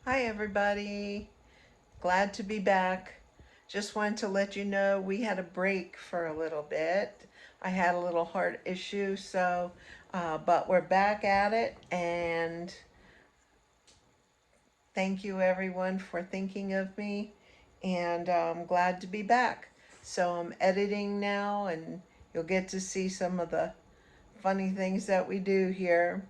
Hi everybody, glad to be back. Just wanted to let you know we had a break for a little bit. I had a little heart issue, but we're back at it, and thank you everyone for thinking of me, and I'm glad to be back. So I'm editing now, and you'll get to see some of the funny things that we do here.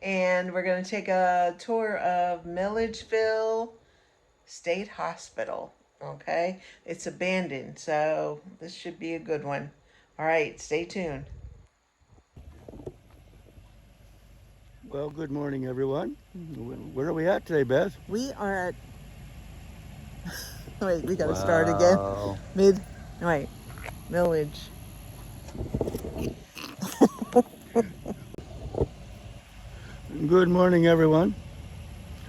And we're going to take a tour of Milledgeville State Hospital. Okay, it's abandoned, so this should be a good one. All right, stay tuned. Well, good morning, everyone. Where are we at today, Beth? We are at. Wait, we gotta start Wow. again. Village. Good morning, everyone.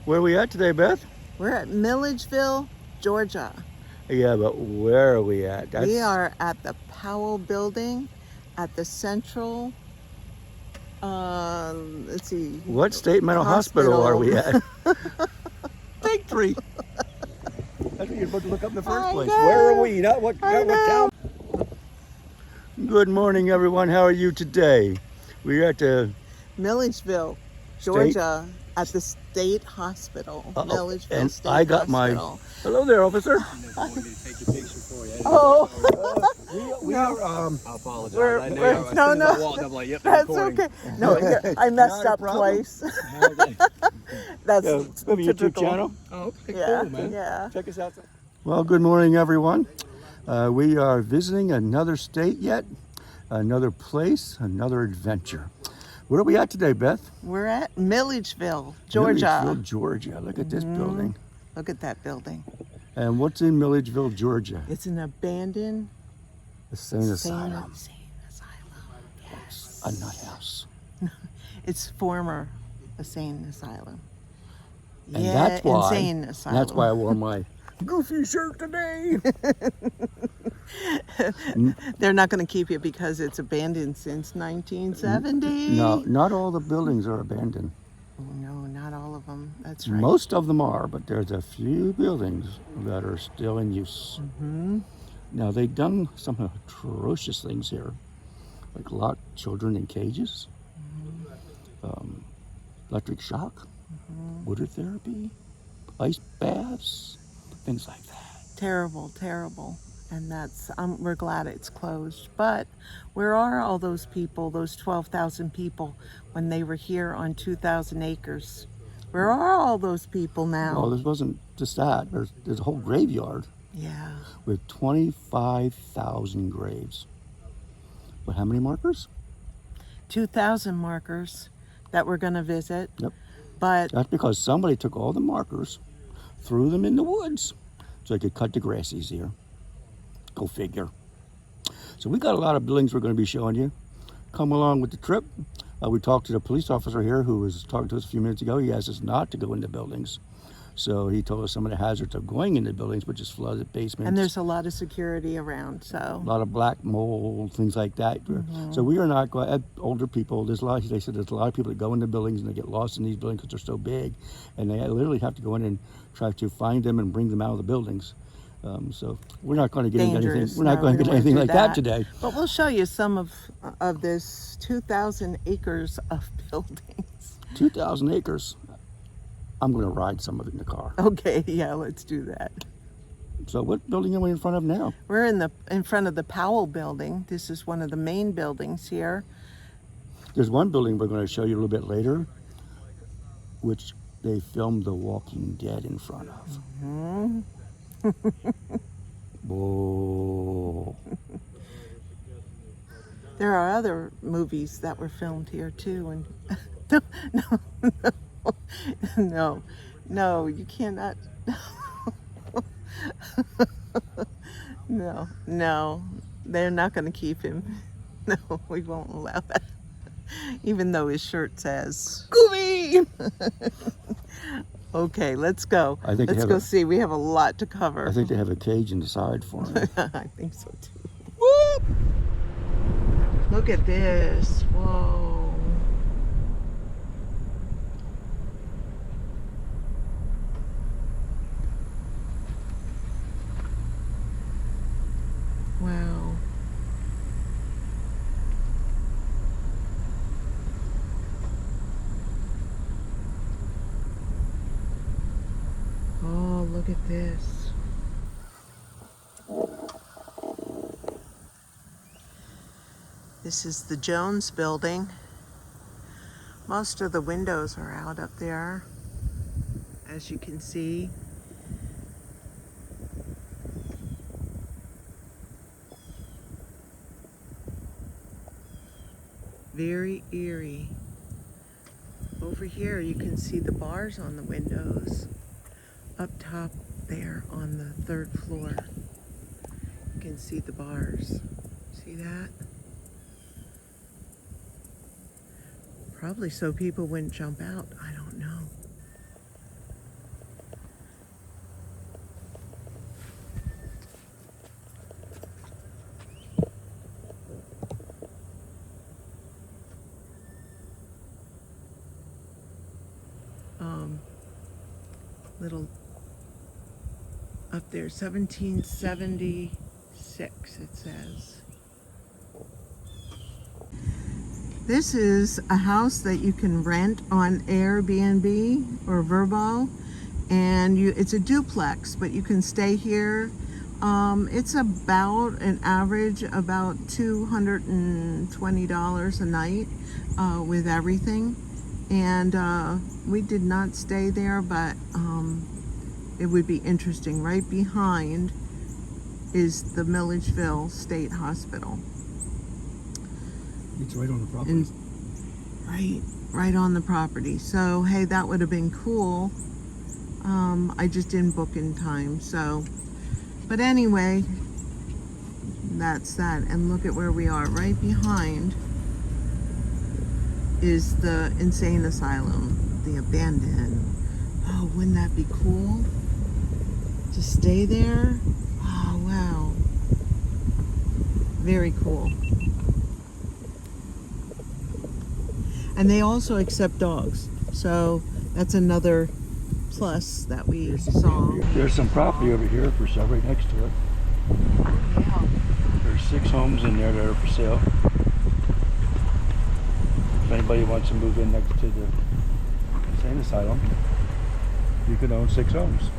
Where are we at today, Beth? We're at Milledgeville, Georgia. Yeah, but where are we at? We are at the Powell Building at the Central. Let's see. What state mental hospital are we at? Take 3. That's what you're supposed to look up in the first place. know. Where are we? Not what town. Good morning, everyone. How are you today? We're at the Milledgeville, Georgia, at the State Hospital. Milledgeville and State I got Hospital. my. Hello there, officer. Oh. We No. are. I apologize. We're- I know we're- you- as no, soon as I no. walked, I'm like, yep, That's recording. okay. No, I messed Not a up problem. twice. That's Maybe YouTube typical. channel. Oh, okay, Yeah, cool, man. yeah. Check us out. Well, good morning, everyone. We are visiting another state yet, another place, another adventure. Where are we at today, Beth? We're at Milledgeville, Georgia. Milledgeville, Georgia. Look at this building. Look at that building. And what's in Milledgeville, Georgia? It's an abandoned Insane Asylum. Insane Asylum. Yes. A nut house. It's former Insane Asylum. And Yeah, that's why. Insane Asylum. That's why I wore my goofy shirt today. They're not going to keep it because it's abandoned since 1970. No, not all the buildings are abandoned. Oh, no, not all of them. That's right. Most of them are, but there's a few buildings that are still in use. Now, they've done some atrocious things here, like lock children in cages, electric shock, water therapy, ice baths, things like that. Terrible, terrible. And that's, we're glad it's closed. But where are all those people, those 12,000 people, when they were here on 2,000 acres? Where are all those people now? Well, this wasn't just that. There's a whole graveyard Yeah. with 25,000 graves. But how many markers? 2,000 markers that we're going to visit. Yep. But That's because somebody took all the markers, threw them in the woods, so they could cut the grass easier. Go figure. So we got a lot of buildings we're going to be showing you. Come along with the trip. We talked to the police officer here who was talking to us a few minutes ago. He asked us not to go into buildings. So he told us some of the hazards of going into buildings, which is flooded basements. and there's a lot of security around, so. a lot of black mold, things like that. So we are not going. Older people, there's a lot. They said there's a lot of people that go into buildings and they get lost in these buildings because they're so big, and they literally have to go in and try to find them and bring them out of the buildings. So we're not going to get into anything. Dangerous. We're not No, going we to get don't wanna anything do like that today. But we'll show you some of this 2,000 acres of buildings. 2,000 acres. I'm going to ride some of it in the car. Okay, yeah, let's do that. So what building are we in front of now? We're in front of the Powell Building. This is one of the main buildings here. There's one building we're going to show you a little bit later, which they filmed The Walking Dead in front of. Whoa. There are other movies that were filmed here too, and no, you cannot. No, they're not going to keep him. No, we won't allow that. Even though his shirt says Scooby. Okay, let's go. I think they let's have go a- see. We have a lot to cover. I think they have a cage in the side for him. I think so too. Whoop! Look at this. Whoa. Look at this. This is the Jones building. Most of the windows are out up there, as you can see. Very eerie. Over here you can see the bars on the windows. Up top there on the 3rd floor, you can see the bars. See that? Probably so people wouldn't jump out. I don't know. Little up there, 1776 it says. This is a house that you can rent on Airbnb or Vrbo, and it's a duplex, but you can stay here. It's about an average about $220 a night with everything. And we did not stay there, but it would be interesting. Right behind is the Milledgeville State Hospital. It's right on the property. Right on the property. So hey, that would have been cool. I just didn't book in time. So, but anyway, that's that. And look at where we are. Right behind is the Insane Asylum, the abandoned. Oh, wouldn't that be cool to stay there? Oh, wow. Very cool. And they also accept dogs. So that's another plus that we saw. There's some property over here for sale right next to it. Yeah. There's 6 homes in there that are for sale. If anybody wants to move in next to the Insane Asylum, you can own 6 homes.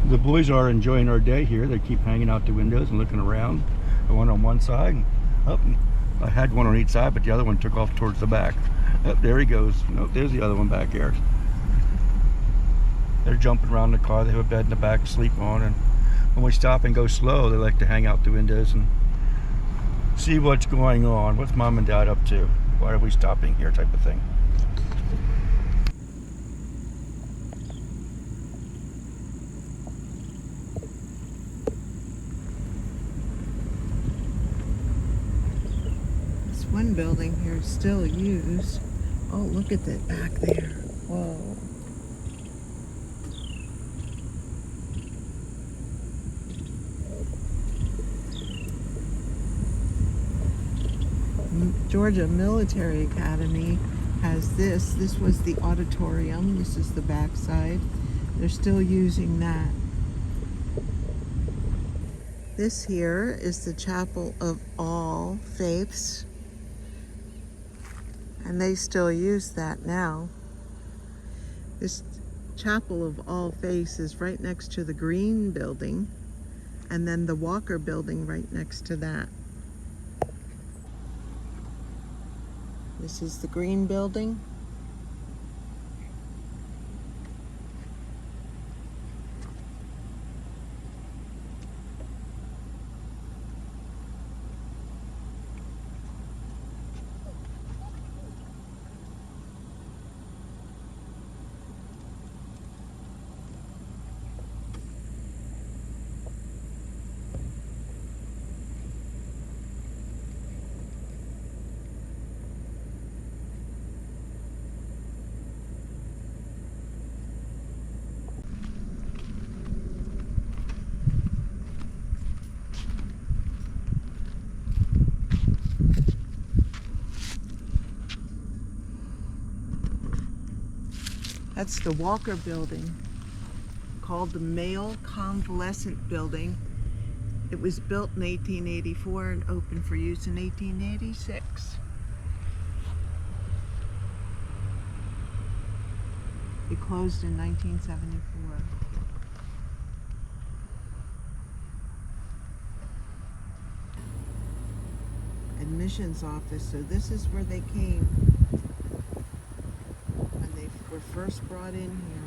The boys are enjoying our day here. They keep hanging out the windows and looking around. The one on one side, and I had one on each side, but the other one took off towards the back. There he goes. There's the other one back here. They're jumping around the car. They have a bed in the back to sleep on, and when we stop and go slow, they like to hang out the windows and see what's going on. What's mom and dad up to? Why are we stopping here, type of thing. One building here is still used. Oh, look at that back there. Whoa. Georgia Military Academy has this. This was the auditorium. This is the back side. They're still using that. This here is the Chapel of All Faiths. And they still use that now. This Chapel of All Faiths is right next to the Green building, and then the Walker building right next to that. This is the Green building. That's the Walker Building, called the Male Convalescent Building. It was built in 1884 and opened for use in 1886. It closed in 1974. Admissions office, so this is where they came when they were first brought in here.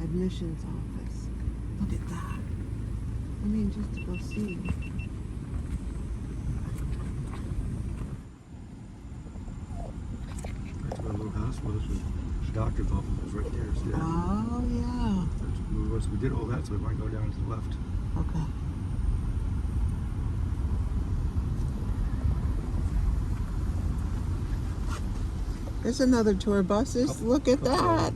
Admissions office. Look at that. I mean, just to go see. That's where the little house was. The doctor's office was right there. See that? Oh, yeah. We did all that, so we might go down to the left. Okay. There's another tour buses. Look at that.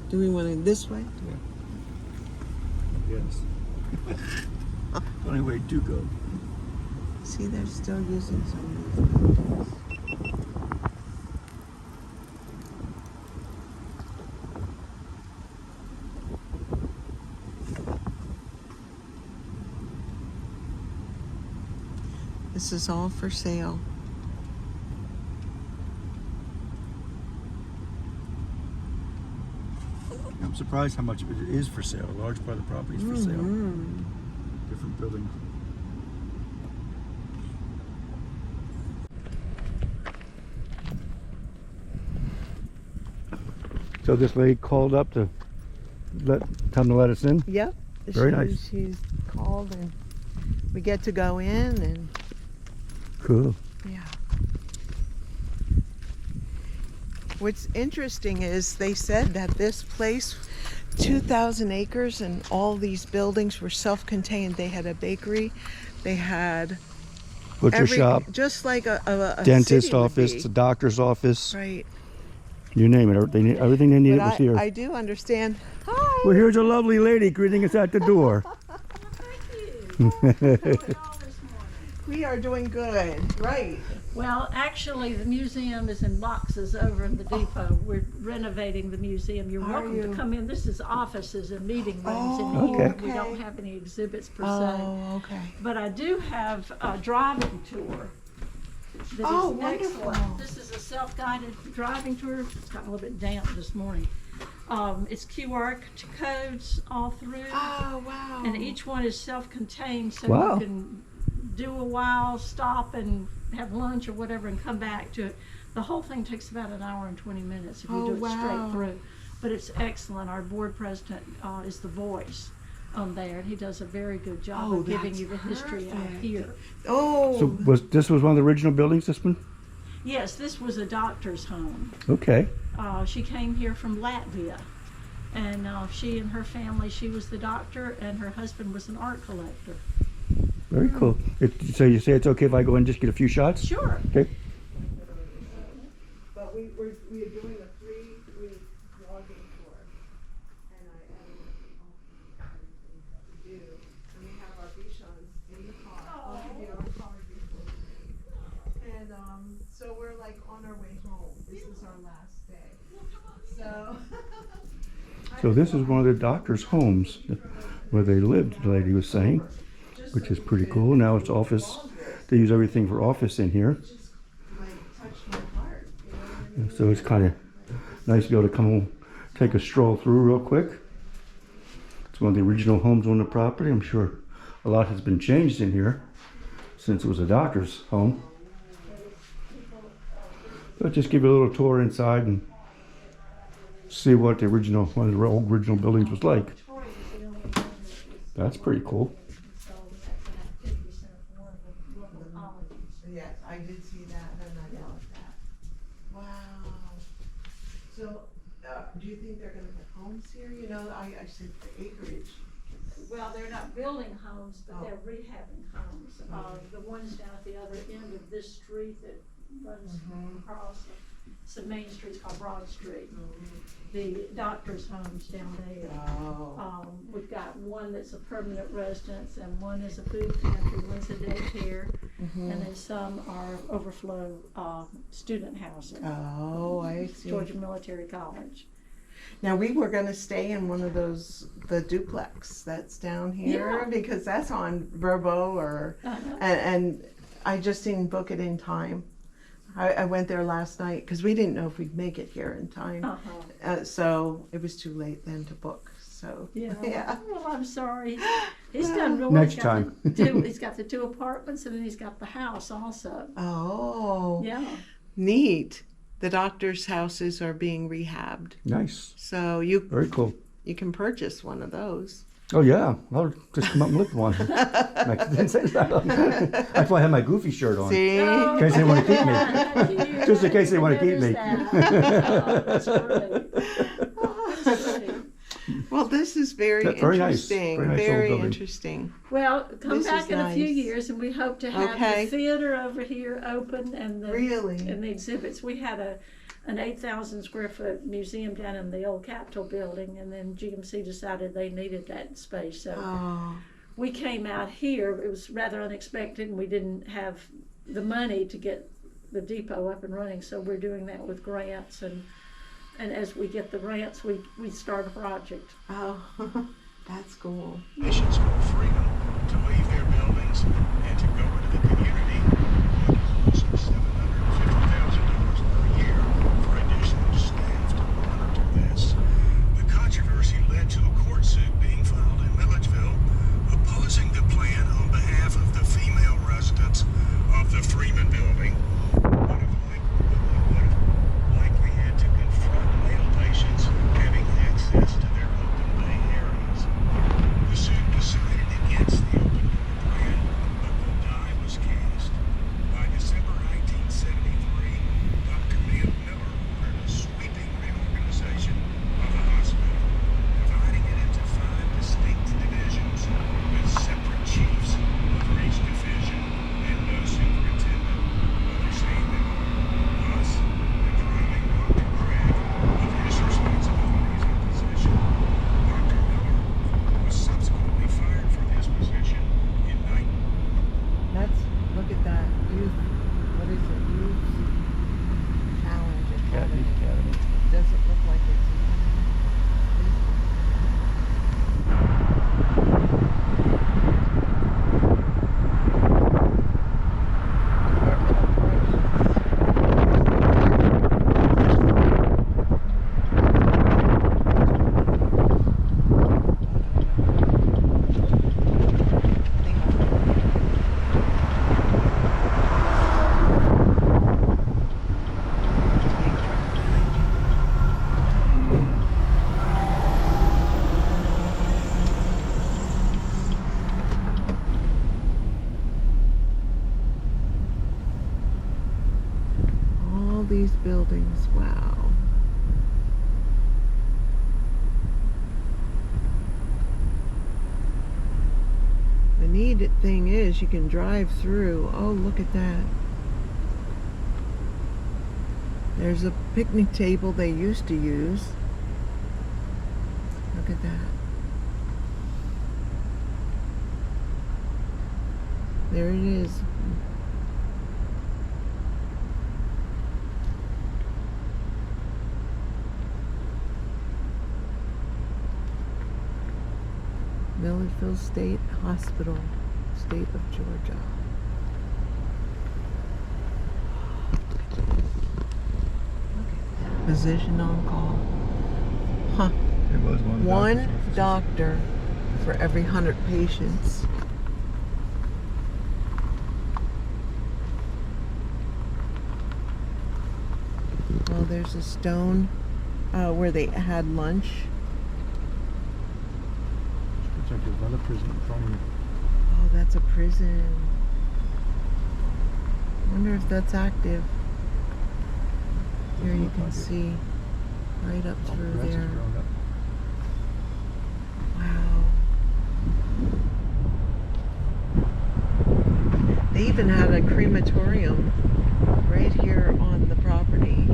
Do we want to this way? Yeah. Yes. Only way to go. See, they're still using some of these buildings. This is all for sale. I'm surprised how much of it is for sale. A large part of the property is for sale. Different buildings. So this lady called up to tell them to let us in? Yep. Very nice. She's called and we get to go in and Cool. yeah. What's interesting is they said that this place, 2,000 acres, and all these buildings were self-contained. They had a bakery, they had Butcher shop, just like a dentist city would office, be. a doctor's office. Right. You name it. Everything they needed But was here. I do understand. Hi. Well, here's a lovely lady greeting us at the door. We are doing good, right? Well, actually, the museum is in boxes over in the depot. We're renovating the museum. You're Are welcome you? to come in. This is offices and meeting rooms in Oh, here. okay. We don't have any exhibits per se. Oh, okay. But I do have a driving tour that Oh, is wonderful. excellent. This is a self-guided driving tour. It's gotten a little bit damp this morning. It's QR codes all through. Oh, wow. And each one is self-contained, so Wow. you can do a while, stop and have lunch or whatever and come back to it. The whole thing takes about an hour and 20 minutes if you Oh, do it wow. straight through. But it's excellent. Our board president is the voice on there, and he does a very good job Oh, of giving that's you the history out perfect. here. Oh, So this was one of the original buildings, this one? Yes, this was a doctor's home. Okay. She came here from Latvia, and she and her family, she was the doctor, and her husband was an art collector. Very cool. So you say it's okay if I go and just get a few shots? Sure. Okay. but we are doing a 3-week walking tour, and I do. And we have our Bichons in the car. I'll give you our car before. And so we're like on our way home. This is our last day. So. So this is one of the doctor's homes where they lived, the lady was saying, which is pretty cool. Now it's office. They use everything for office in here. So it's kind of nice to be able to come home, take a stroll through real quick. It's one of the original homes on the property. I'm sure a lot has been changed in here since it was a doctor's home. But just give you a little tour inside and see what the original, one of the old original buildings was like. That's pretty cool. Yes, I did see that, and I love that. Wow. So, do you think they're gonna put homes here? You know, I said the acreage. Well, they're not building homes, but Oh. they're rehabbing homes. The ones down at the other end of this street that runs across, it's the main street's called Broad Street. The doctor's homes down there. Oh. We've got one that's a permanent residence, and one is a food pantry, one's a daycare, and then some are overflow student housing. Oh, I see. Georgia Military College. Now, we were gonna stay in one of those, the duplex that's down here, Yeah. because that's on Verbo or, and I just didn't book it in time. I went there last night, cause we didn't know if we'd make it here in time. So it was too late then to book, so. Yeah. Yeah. Well, I'm sorry. He's done real. Next He's got time. He's got the 2 apartments, and then he's got the house also. Oh. Yeah. Neat. The doctor's houses are being rehabbed, Nice. so you Very cool. can purchase one of those. Oh yeah, I'll just come up and look at one. Next to Insane Asylum. That's why I have my Goofy shirt on. See? In case they want to keep me. Yeah, Just in case they want to keep me. That's great. That's great. Well, this is very That's very nice. interesting. Very nice old Very building. interesting. Well, come This back is in a few nice. years, and we hope to have Okay. the theater over here open and the Really? and the exhibits. We had an 8,000 square foot museum down in the old Capitol building, and then GMC decided they needed that space, so Oh. we came out here. It was rather unexpected, and we didn't have the money to get the depot up and running, so we're doing that with grants, and as we get the grants, we start a project. Oh, that's cool. Missions for freedom to leave their buildings and to go into the community would cost $750,000 per year for additional staff to monitor this. The controversy led to a court suit being filed in Milledgeville opposing the plan on behalf of the female residents of the Freeman building. Would have likely had to confront male patients having access to their open bay areas. The suit decided against the open door plan, but the die was cast. By December 1973, Dr. Miller ordered a sweeping reorganization of the hospital, dividing it into 5 distinct divisions with separate chiefs of each division and no superintendent. Whether these buildings. Wow. The neat thing is you can drive through. Oh, look at that. There's a picnic table they used to use. Look at that. There it is. Milledgeville State Hospital, State of Georgia. Physician on call. Huh. There was One doctor for every 100 patients. Well, there's a stone where they had lunch. Looks like there's another prison in front of you. Oh, that's a prison. Wonder if that's active. Here you Look can like it. see right up All the through grass is there. grown up. Wow. They even had a crematorium right here on the property.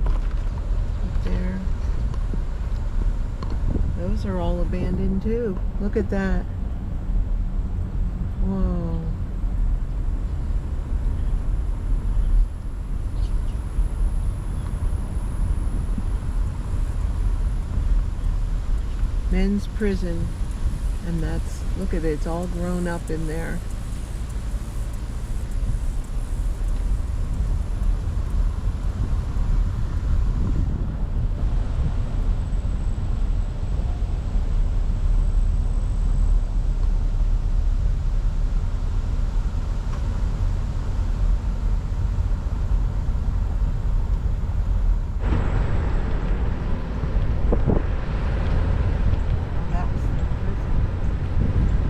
Up there. Those are all abandoned too. Look at that. Whoa. Men's prison, and that's, look at it, it's all grown up in there. That was the prison.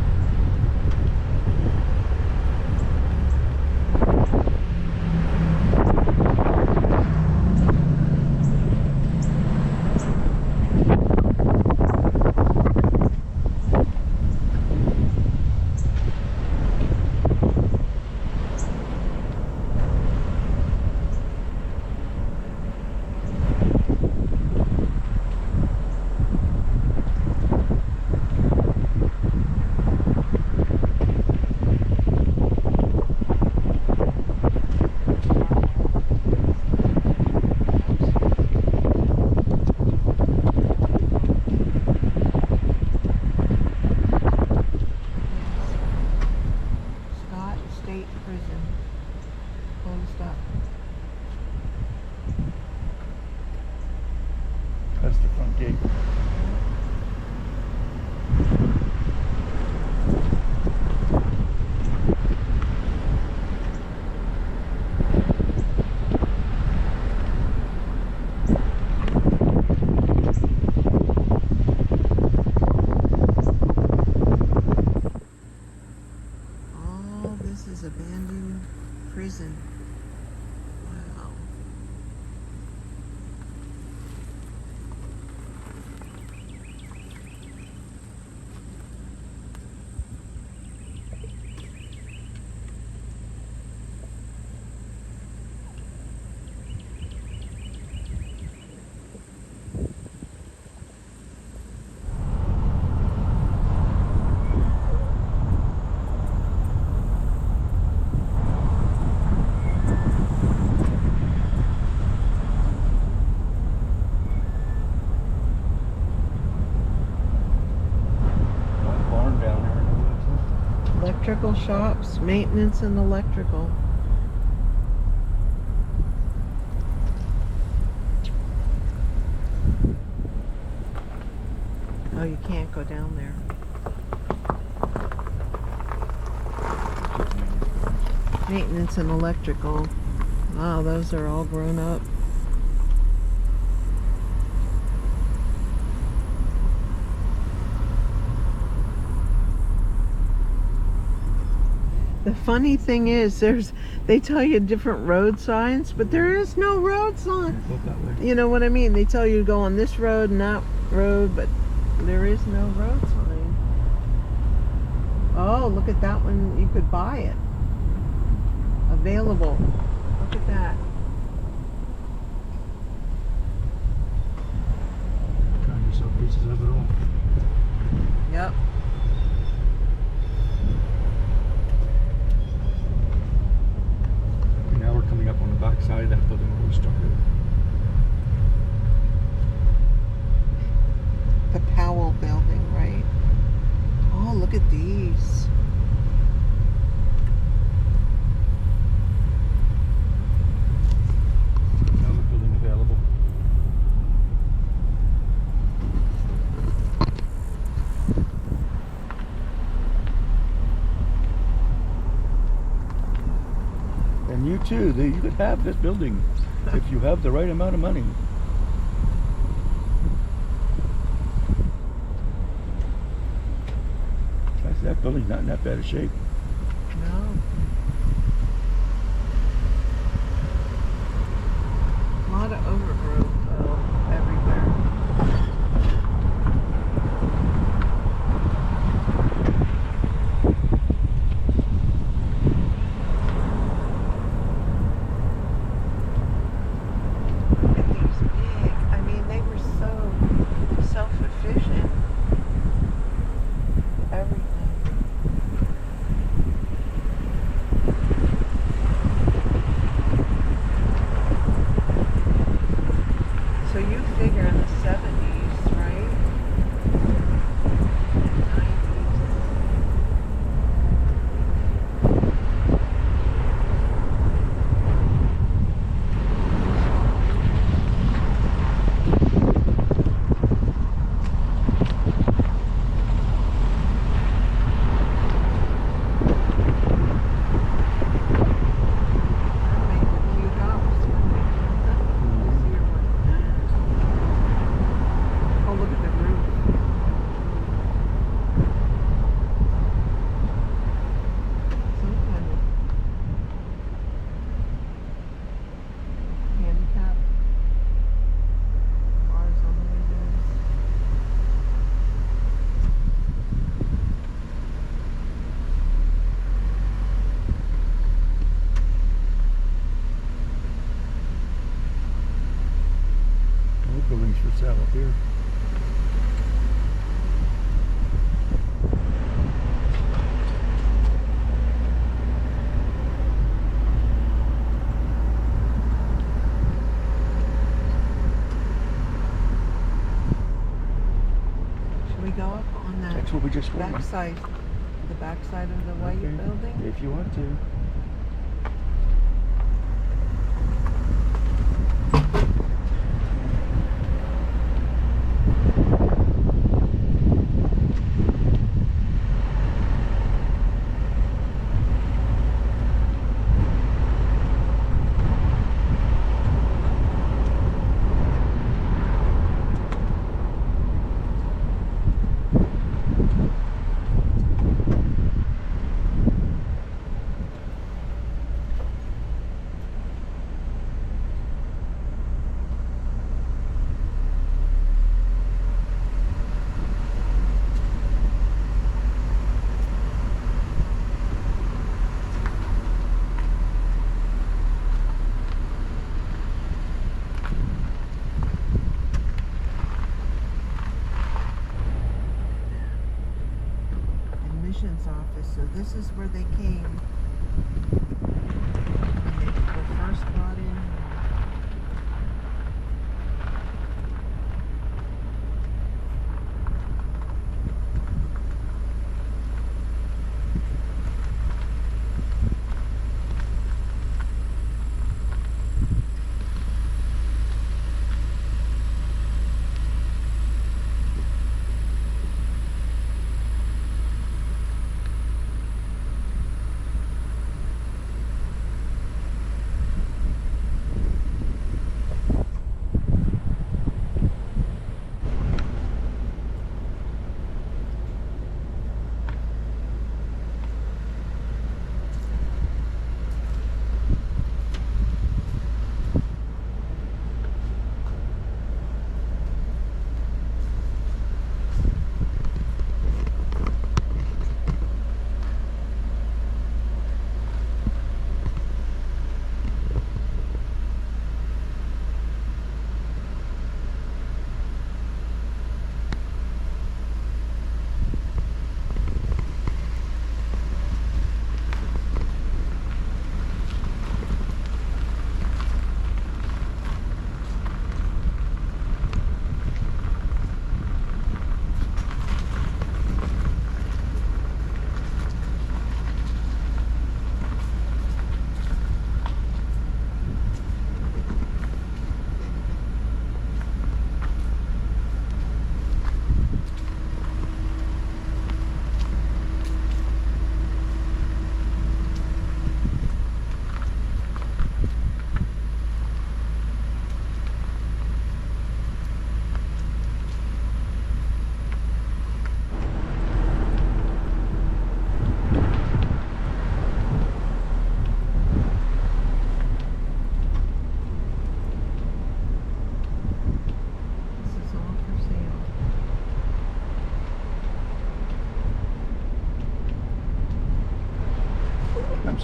Scott State Prison. Closed up. That's the front gate. All this is abandoned prison. Wow. One barn down there in the woods. Electrical shops, maintenance and electrical. Oh, you can't go down there. Maintenance and electrical. Wow, those are all grown up. The funny thing is, they tell you different road signs, but there is no road sign. Go that way. You know what I mean? They tell you to go on this road and that road, but there is no road sign. Oh, look at that one. You could buy it. Available. Look at that. Trying to sell pieces of it all. Yep. And now we're coming up on the back side of that building where we started. The Powell building, right? Oh, look at these. Another building available. And you too, you could have this building if you have the right amount of money. That building's not in that bad a shape. No. A lot of overgrowth though, everywhere. Look at these big. I mean, they were so self-efficient. Everything. So you figure in the 70s, right? 90s. That made a cute house, wouldn't it? This year one. Oh, look at the roof. Some kind of handicap bars on the windows. No buildings for sale up here. Should we go up on that That's what we just went. backside, the backside of the white Okay, building? if you want to. Admissions office, so this is where they came when they were first brought in.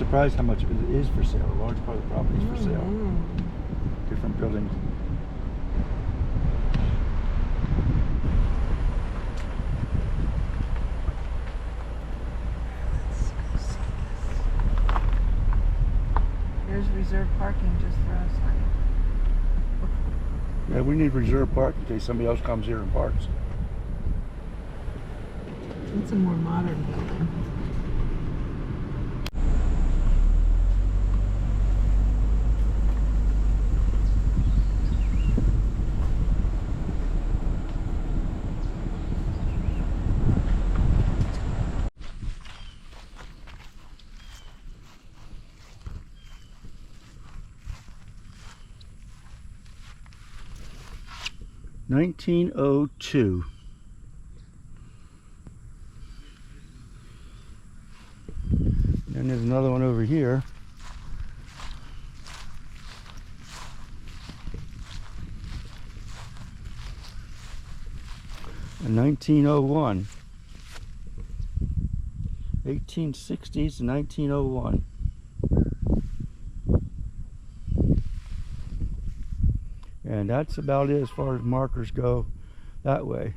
surprised how much of it is for sale. A large part of the property is for sale. Different buildings. Let's go see this. Here's reserved parking just for us, honey. Yeah, we need reserve park in case somebody else comes here and parks. It's a more modern building. $1902. And there's another one over here. In 1901. 1860s to 1901. And that's about it as far as markers go that way.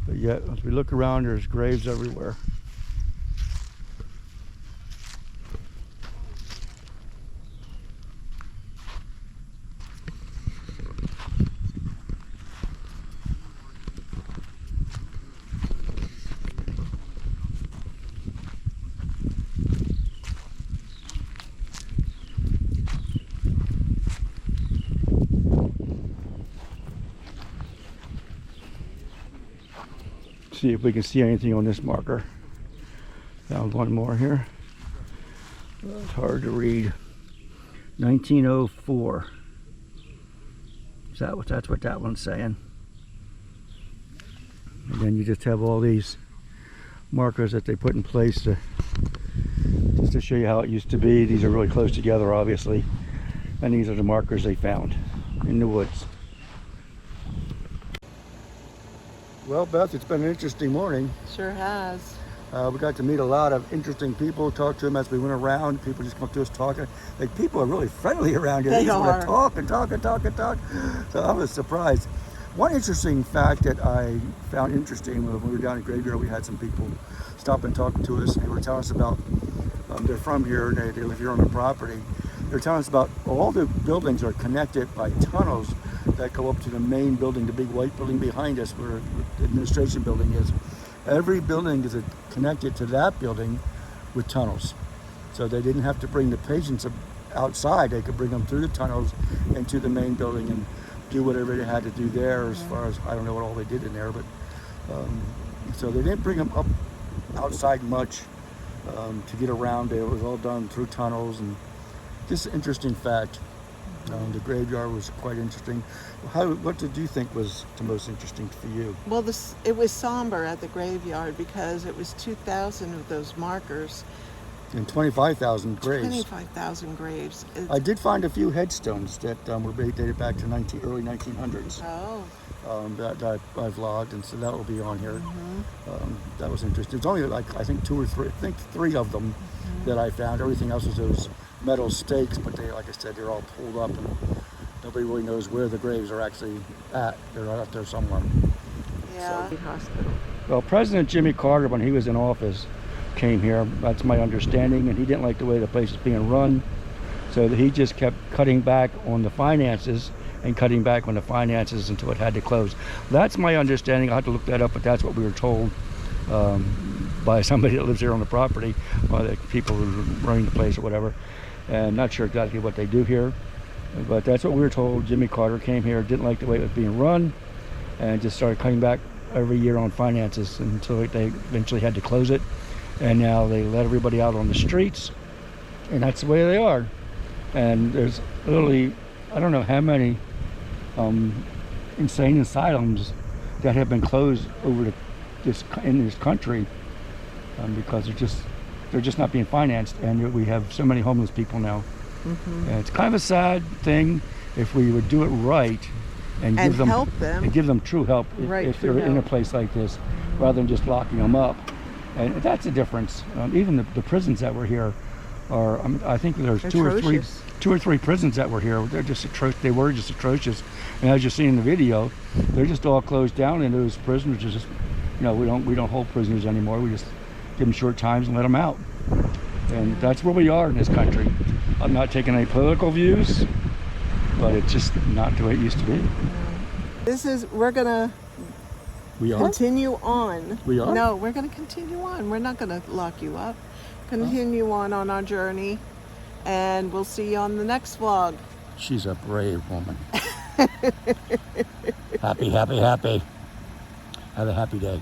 But yet, as we look around, there's graves everywhere. See if we can see anything on this marker. Found one more here. It's hard to read. 1904. That's what that one's saying. And then you just have all these markers that they put in place just to show you how it used to be. These are really close together, obviously. And these are the markers they found in the woods. Well, Beth, it's been an interesting morning. Sure has. We got to meet a lot of interesting people, talk to them as we went around. People just come up to us talking. Like, people are really friendly around here. They just want are. to talk and talk and talk and talk. So I was surprised. One interesting fact that I found interesting when we were down at Graveyard, we had some people stop and talk to us. They were telling us about, they're from here, and they live here on the property. They're telling us about all the buildings are connected by tunnels that go up to the main building, the big white building behind us where the administration building is. Every building is connected to that building with tunnels. So they didn't have to bring the patients outside. They could bring them through the tunnels into the main building and do whatever they had to do there as far as, I don't know what all they did in there, but so they didn't bring them up outside much to get around. It was all done through tunnels, and just an interesting fact. The graveyard was quite interesting. What did you think was the most interesting for you? Well, it was somber at the graveyard because it was 2,000 of those markers. And 25,000 graves. 25,000 graves. I did find a few headstones that were dated back to early 1900s. Oh. That I've logged, and so that will be on here. That was interesting. It's only like, I think three of them that I found. Everything else was those metal stakes, but they, like I said, they're all pulled up, and nobody really knows where the graves are actually at. They're out there somewhere. Yeah. Hospital. Well, President Jimmy Carter, when he was in office, came here. That's my understanding, and he didn't like the way the place was being run, so he just kept cutting back on the finances and cutting back on the finances until it had to close. That's my understanding. I have to look that up, but that's what we were told by somebody that lives here on the property, by the people who are running the place or whatever. And I'm not sure exactly what they do here, but that's what we were told. Jimmy Carter came here, didn't like the way it was being run, and just started cutting back every year on finances until they eventually had to close it. And now they let everybody out on the streets, and that's the way they are. And there's literally, I don't know how many insane asylums that have been closed in this country because they're just not being financed, and we have so many homeless people now. And it's kind of a sad thing if we would do it right and give them help them. and give them true help Right, if true they're in a help. place like this. rather than just locking them up. And that's a difference. Even the prisons that were here are, I think there's Atrocious. two or three prisons that were here. They're just they were just atrocious. And as you see in the video, they're just all closed down, and those prisoners are just, you know, we don't hold prisoners anymore. We just give them short times and let them out. And that's where we are in this country. I'm not taking any political views, but it's just not the way it used to be. We're gonna We are? continue on. We are? No, we're gonna continue on. We're not gonna lock you up. Continue on our journey, and we'll see you on the next vlog. She's a brave woman. Happy, happy, happy. Have a happy day.